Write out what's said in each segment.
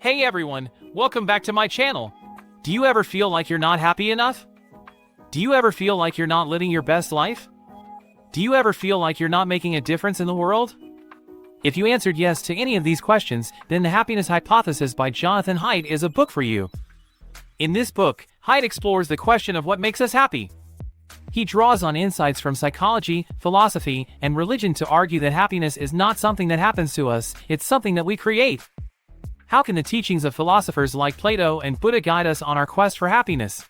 Hey everyone, welcome back to my channel. Do you ever feel like you're not happy enough? Do you ever feel like you're not living your best life? Do you ever feel like you're not making a difference in the world? If you answered yes to any of these questions, then The Happiness Hypothesis by Jonathan Haidt is a book for you. In this book, Haidt explores the question of what makes us happy. He draws on insights from psychology, philosophy, and religion to argue that happiness is not something that happens to us, it's something that we create. How can the teachings of philosophers like Plato and Buddha guide us on our quest for happiness?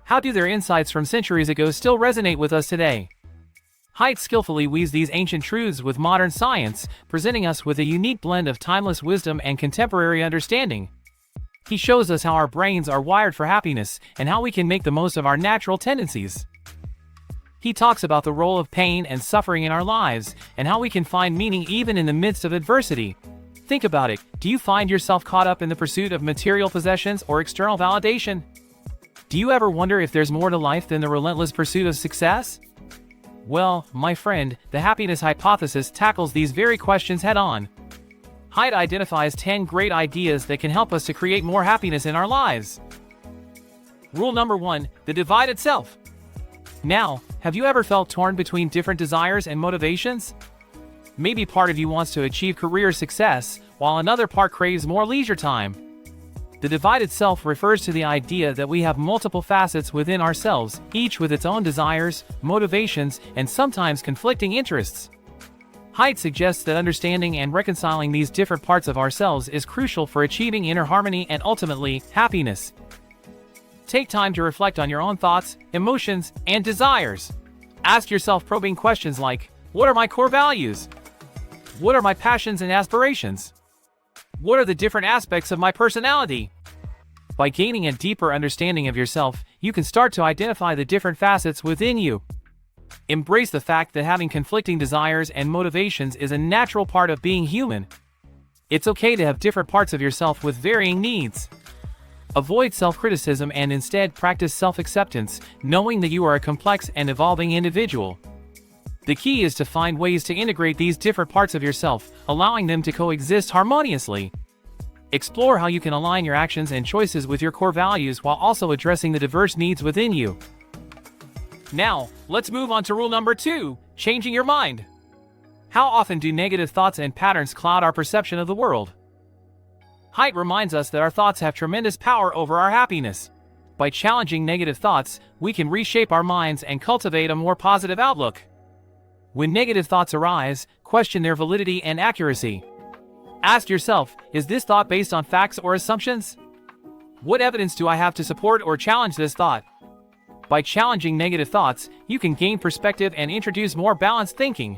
How do their insights from centuries ago still resonate with us today? Haidt skillfully weaves these ancient truths with modern science, presenting us with a unique blend of timeless wisdom and contemporary understanding. He shows us how our brains are wired for happiness and how we can make the most of our natural tendencies. He talks about the role of pain and suffering in our lives and how we can find meaning even in the midst of adversity. Think about it. Do you find yourself caught up in the pursuit of material possessions or external validation? Do you ever wonder if there's more to life than the relentless pursuit of success? Well, my friend, the Happiness Hypothesis tackles these very questions head-on. Haidt identifies 10 great ideas that can help us to create more happiness in our lives. Rule number 1, the divided self. Now, have you ever felt torn between different desires and motivations? Maybe part of you wants to achieve career success, while another part craves more leisure time. The divided self refers to the idea that we have multiple facets within ourselves, each with its own desires, motivations, and sometimes conflicting interests. Haidt suggests that understanding and reconciling these different parts of ourselves is crucial for achieving inner harmony and ultimately, happiness. Take time to reflect on your own thoughts, emotions, and desires. Ask yourself probing questions like, what are my core values? What are my passions and aspirations? What are the different aspects of my personality? By gaining a deeper understanding of yourself, you can start to identify the different facets within you. Embrace the fact that having conflicting desires and motivations is a natural part of being human. It's okay to have different parts of yourself with varying needs. Avoid self-criticism and instead practice self-acceptance, knowing that you are a complex and evolving individual. The key is to find ways to integrate these different parts of yourself, allowing them to coexist harmoniously. Explore how you can align your actions and choices with your core values while also addressing the diverse needs within you. Now, let's move on to rule number 2, changing your mind. How often do negative thoughts and patterns cloud our perception of the world? Haidt reminds us that our thoughts have tremendous power over our happiness. By challenging negative thoughts, we can reshape our minds and cultivate a more positive outlook. When negative thoughts arise, question their validity and accuracy. Ask yourself, is this thought based on facts or assumptions? What evidence do I have to support or challenge this thought? By challenging negative thoughts, you can gain perspective and introduce more balanced thinking.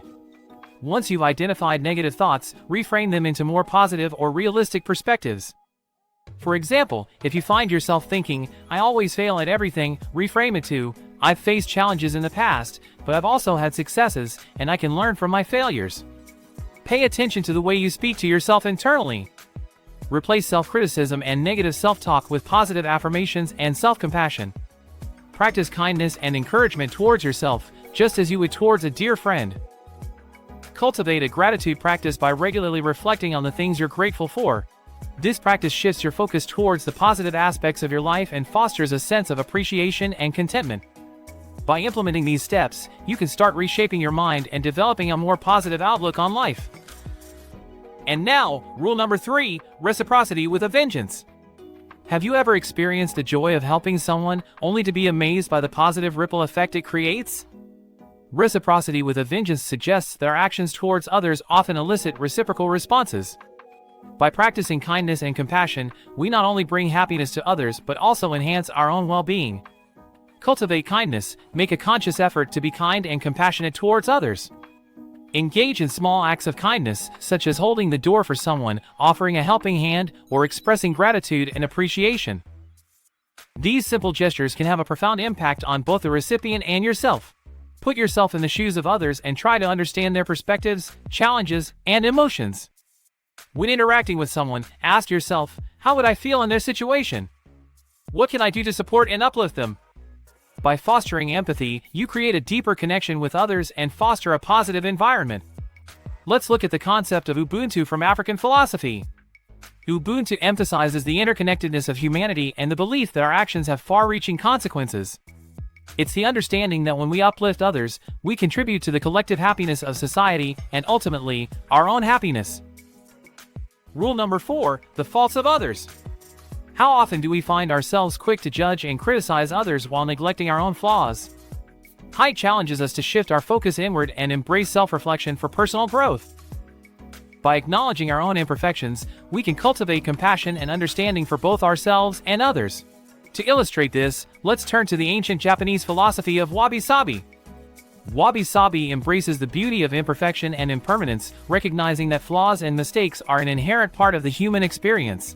Once you've identified negative thoughts, reframe them into more positive or realistic perspectives. For example, if you find yourself thinking, I always fail at everything, reframe it to, I've faced challenges in the past, but I've also had successes, and I can learn from my failures. Pay attention to the way you speak to yourself internally. Replace self-criticism and negative self-talk with positive affirmations and self-compassion. Practice kindness and encouragement towards yourself, just as you would towards a dear friend. Cultivate a gratitude practice by regularly reflecting on the things you're grateful for. This practice shifts your focus towards the positive aspects of your life and fosters a sense of appreciation and contentment. By implementing these steps, you can start reshaping your mind and developing a more positive outlook on life. And now, rule number 3, reciprocity with a vengeance. Have you ever experienced the joy of helping someone only to be amazed by the positive ripple effect it creates? Reciprocity with a vengeance suggests that our actions towards others often elicit reciprocal responses. By practicing kindness and compassion, we not only bring happiness to others but also enhance our own well-being. Cultivate kindness, make a conscious effort to be kind and compassionate towards others. Engage in small acts of kindness, such as holding the door for someone, offering a helping hand, or expressing gratitude and appreciation. These simple gestures can have a profound impact on both the recipient and yourself. Put yourself in the shoes of others and try to understand their perspectives, challenges, and emotions. When interacting with someone, ask yourself, how would I feel in their situation? What can I do to support and uplift them? By fostering empathy, you create a deeper connection with others and foster a positive environment. Let's look at the concept of Ubuntu from African philosophy. Ubuntu emphasizes the interconnectedness of humanity and the belief that our actions have far-reaching consequences. It's the understanding that when we uplift others, we contribute to the collective happiness of society and ultimately, our own happiness. Rule number 4, the faults of others. How often do we find ourselves quick to judge and criticize others while neglecting our own flaws? Haidt challenges us to shift our focus inward and embrace self-reflection for personal growth. By acknowledging our own imperfections, we can cultivate compassion and understanding for both ourselves and others. To illustrate this, let's turn to the ancient Japanese philosophy of wabi-sabi. Wabi-sabi embraces the beauty of imperfection and impermanence, recognizing that flaws and mistakes are an inherent part of the human experience.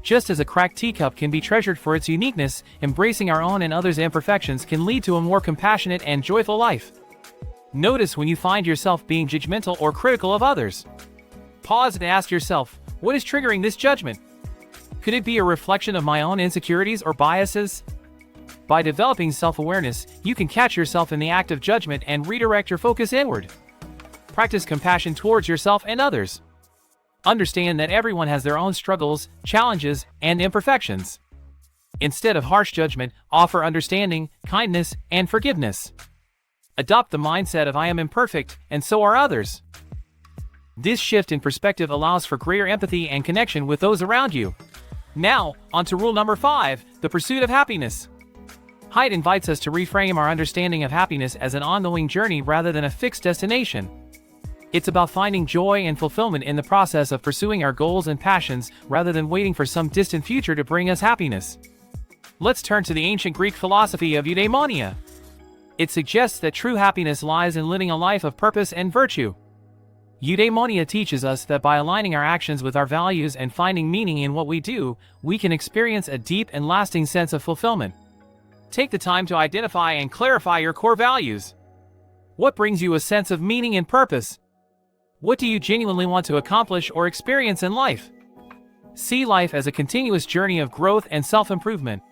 Just as a cracked teacup can be treasured for its uniqueness, embracing our own and others' imperfections can lead to a more compassionate and joyful life. Notice when you find yourself being judgmental or critical of others. Pause and ask yourself, what is triggering this judgment? Could it be a reflection of my own insecurities or biases? By developing self-awareness, you can catch yourself in the act of judgment and redirect your focus inward. Practice compassion towards yourself and others. Understand that everyone has their own struggles, challenges, and imperfections. Instead of harsh judgment, offer understanding, kindness, and forgiveness. Adopt the mindset of I am imperfect, and so are others. This shift in perspective allows for greater empathy and connection with those around you. Now, on to rule number 5, the pursuit of happiness. Haidt invites us to reframe our understanding of happiness as an ongoing journey rather than a fixed destination. It's about finding joy and fulfillment in the process of pursuing our goals and passions rather than waiting for some distant future to bring us happiness. Let's turn to the ancient Greek philosophy of eudaimonia. It suggests that true happiness lies in living a life of purpose and virtue. Eudaimonia teaches us that by aligning our actions with our values and finding meaning in what we do, we can experience a deep and lasting sense of fulfillment. Take the time to identify and clarify your core values. What brings you a sense of meaning and purpose? What do you genuinely want to accomplish or experience in life? See life as a continuous journey of growth and self-improvement.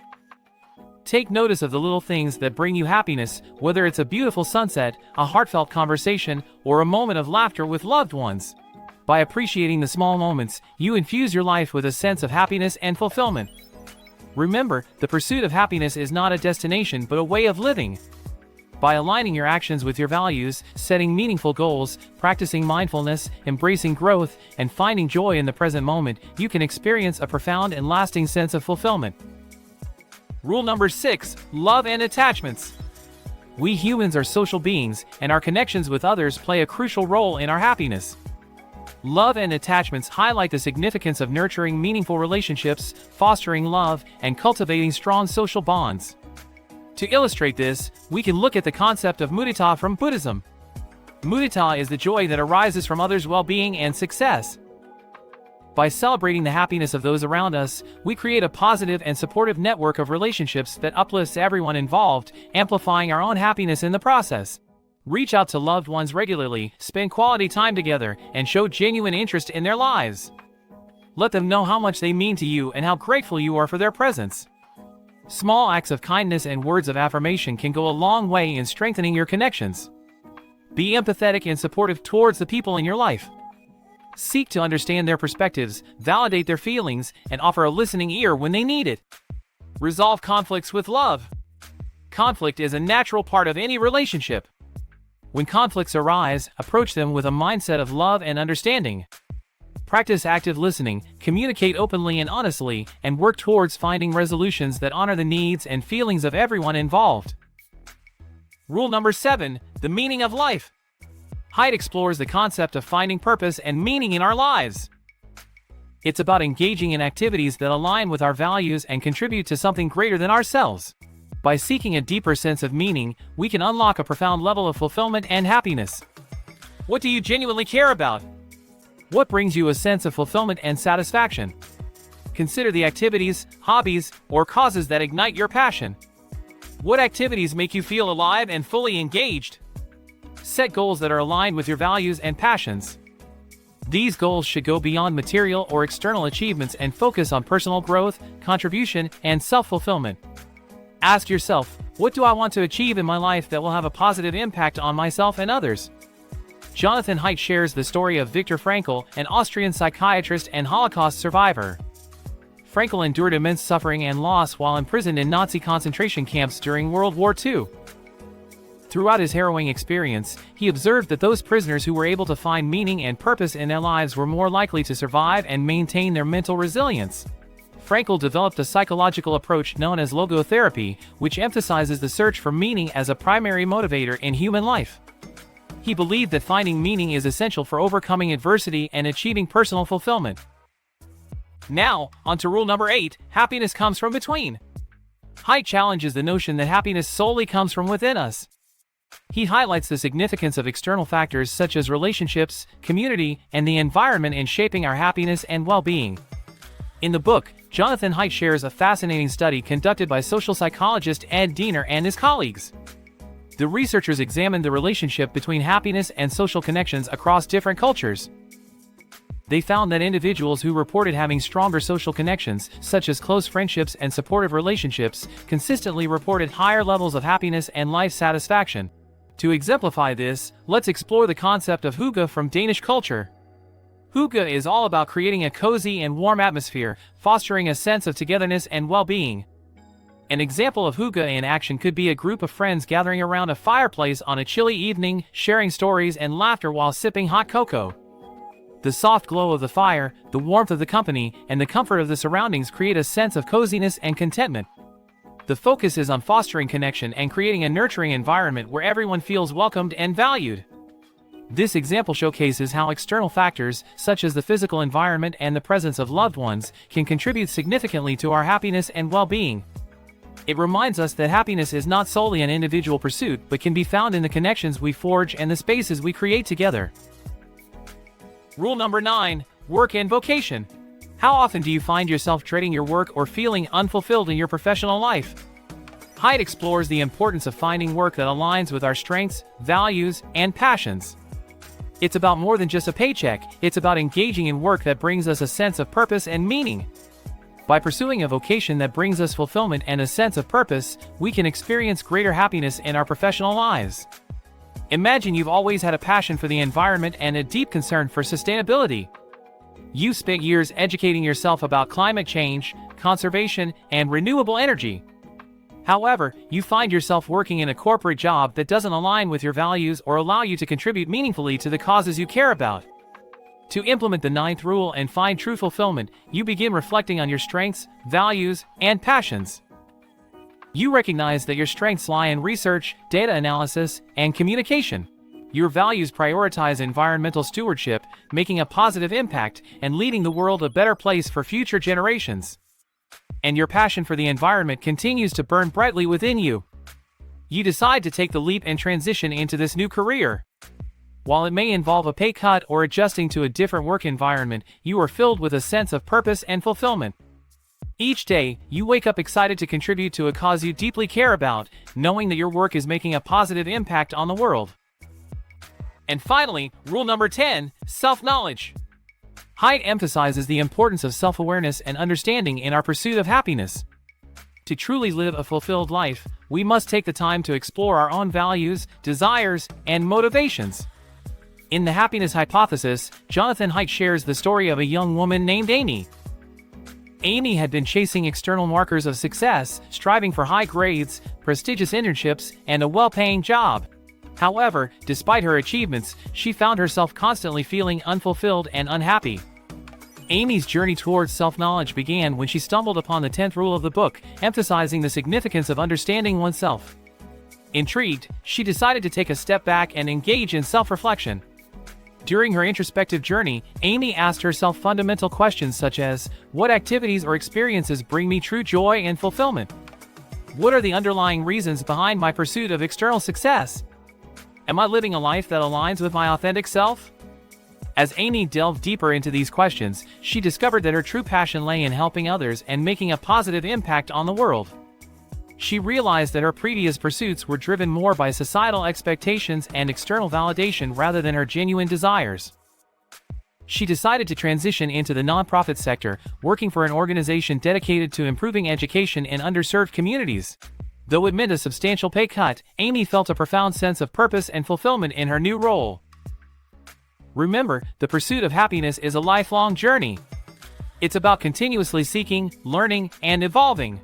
Take notice of the little things that bring you happiness, whether it's a beautiful sunset, a heartfelt conversation, or a moment of laughter with loved ones. By appreciating the small moments, you infuse your life with a sense of happiness and fulfillment. Remember, the pursuit of happiness is not a destination but a way of living. By aligning your actions with your values, setting meaningful goals, practicing mindfulness, embracing growth, and finding joy in the present moment, you can experience a profound and lasting sense of fulfillment. Rule number 6, love and attachments. We humans are social beings, and our connections with others play a crucial role in our happiness. Love and attachments highlight the significance of nurturing meaningful relationships, fostering love, and cultivating strong social bonds. To illustrate this, we can look at the concept of mudita from Buddhism. Mudita is the joy that arises from others' well-being and success. By celebrating the happiness of those around us, we create a positive and supportive network of relationships that uplifts everyone involved, amplifying our own happiness in the process. Reach out to loved ones regularly, spend quality time together, and show genuine interest in their lives. Let them know how much they mean to you and how grateful you are for their presence. Small acts of kindness and words of affirmation can go a long way in strengthening your connections. Be empathetic and supportive towards the people in your life. Seek to understand their perspectives, validate their feelings, and offer a listening ear when they need it. Resolve conflicts with love. Conflict is a natural part of any relationship. When conflicts arise, approach them with a mindset of love and understanding. Practice active listening, communicate openly and honestly, and work towards finding resolutions that honor the needs and feelings of everyone involved. Rule number 7, the meaning of life. Haidt explores the concept of finding purpose and meaning in our lives. It's about engaging in activities that align with our values and contribute to something greater than ourselves. By seeking a deeper sense of meaning, we can unlock a profound level of fulfillment and happiness. What do you genuinely care about? What brings you a sense of fulfillment and satisfaction? Consider the activities, hobbies, or causes that ignite your passion. What activities make you feel alive and fully engaged? Set goals that are aligned with your values and passions. These goals should go beyond material or external achievements and focus on personal growth, contribution, and self-fulfillment. Ask yourself, what do I want to achieve in my life that will have a positive impact on myself and others? Jonathan Haidt shares the story of Viktor Frankl, an Austrian psychiatrist and Holocaust survivor. Frankl endured immense suffering and loss while imprisoned in Nazi concentration camps during World War II. Throughout his harrowing experience, he observed that those prisoners who were able to find meaning and purpose in their lives were more likely to survive and maintain their mental resilience. Frankl developed a psychological approach known as logotherapy, which emphasizes the search for meaning as a primary motivator in human life. He believed that finding meaning is essential for overcoming adversity and achieving personal fulfillment. Now, on to rule number 8, happiness comes from between. Haidt challenges the notion that happiness solely comes from within us. He highlights the significance of external factors such as relationships, community, and the environment in shaping our happiness and well-being. In the book, Jonathan Haidt shares a fascinating study conducted by social psychologist Ed Diener and his colleagues. The researchers examined the relationship between happiness and social connections across different cultures. They found that individuals who reported having stronger social connections, such as close friendships and supportive relationships, consistently reported higher levels of happiness and life satisfaction. To exemplify this, let's explore the concept of hygge from Danish culture. Hygge is all about creating a cozy and warm atmosphere, fostering a sense of togetherness and well-being. An example of hygge in action could be a group of friends gathering around a fireplace on a chilly evening, sharing stories and laughter while sipping hot cocoa. The soft glow of the fire, the warmth of the company, and the comfort of the surroundings create a sense of coziness and contentment. The focus is on fostering connection and creating a nurturing environment where everyone feels welcomed and valued. This example showcases how external factors, such as the physical environment and the presence of loved ones, can contribute significantly to our happiness and well-being. It reminds us that happiness is not solely an individual pursuit but can be found in the connections we forge and the spaces we create together. Rule number 9, work and vocation. How often do you find yourself dreading your work or feeling unfulfilled in your professional life? Haidt explores the importance of finding work that aligns with our strengths, values, and passions. It's about more than just a paycheck, it's about engaging in work that brings us a sense of purpose and meaning. By pursuing a vocation that brings us fulfillment and a sense of purpose, we can experience greater happiness in our professional lives. Imagine you've always had a passion for the environment and a deep concern for sustainability. You've spent years educating yourself about climate change, conservation, and renewable energy. However, you find yourself working in a corporate job that doesn't align with your values or allow you to contribute meaningfully to the causes you care about. To implement the 9th rule and find true fulfillment, you begin reflecting on your strengths, values, and passions. You recognize that your strengths lie in research, data analysis, and communication. Your values prioritize environmental stewardship, making a positive impact, and leading the world a better place for future generations. And your passion for the environment continues to burn brightly within you. You decide to take the leap and transition into this new career. While it may involve a pay cut or adjusting to a different work environment, you are filled with a sense of purpose and fulfillment. Each day, you wake up excited to contribute to a cause you deeply care about, knowing that your work is making a positive impact on the world. And finally, rule number 10, self-knowledge. Haidt emphasizes the importance of self-awareness and understanding in our pursuit of happiness. To truly live a fulfilled life, we must take the time to explore our own values, desires, and motivations. In the Happiness Hypothesis, Jonathan Haidt shares the story of a young woman named Amy. Amy had been chasing external markers of success, striving for high grades, prestigious internships, and a well-paying job. However, despite her achievements, she found herself constantly feeling unfulfilled and unhappy. Amy's journey towards self-knowledge began when she stumbled upon the 10th rule of the book, emphasizing the significance of understanding oneself. Intrigued, she decided to take a step back and engage in self-reflection. During her introspective journey, Amy asked herself fundamental questions such as, what activities or experiences bring me true joy and fulfillment? What are the underlying reasons behind my pursuit of external success? Am I living a life that aligns with my authentic self? As Amy delved deeper into these questions, she discovered that her true passion lay in helping others and making a positive impact on the world. She realized that her previous pursuits were driven more by societal expectations and external validation rather than her genuine desires. She decided to transition into the nonprofit sector, working for an organization dedicated to improving education in underserved communities. Though it meant a substantial pay cut, Amy felt a profound sense of purpose and fulfillment in her new role. Remember, the pursuit of happiness is a lifelong journey. It's about continuously seeking, learning, and evolving.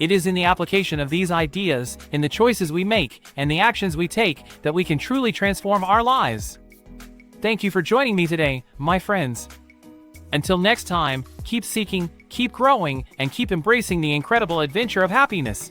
It is in the application of these ideas, in the choices we make, and the actions we take, that we can truly transform our lives. Thank you for joining me today, my friends. Until next time, keep seeking, keep growing, and keep embracing the incredible adventure of happiness.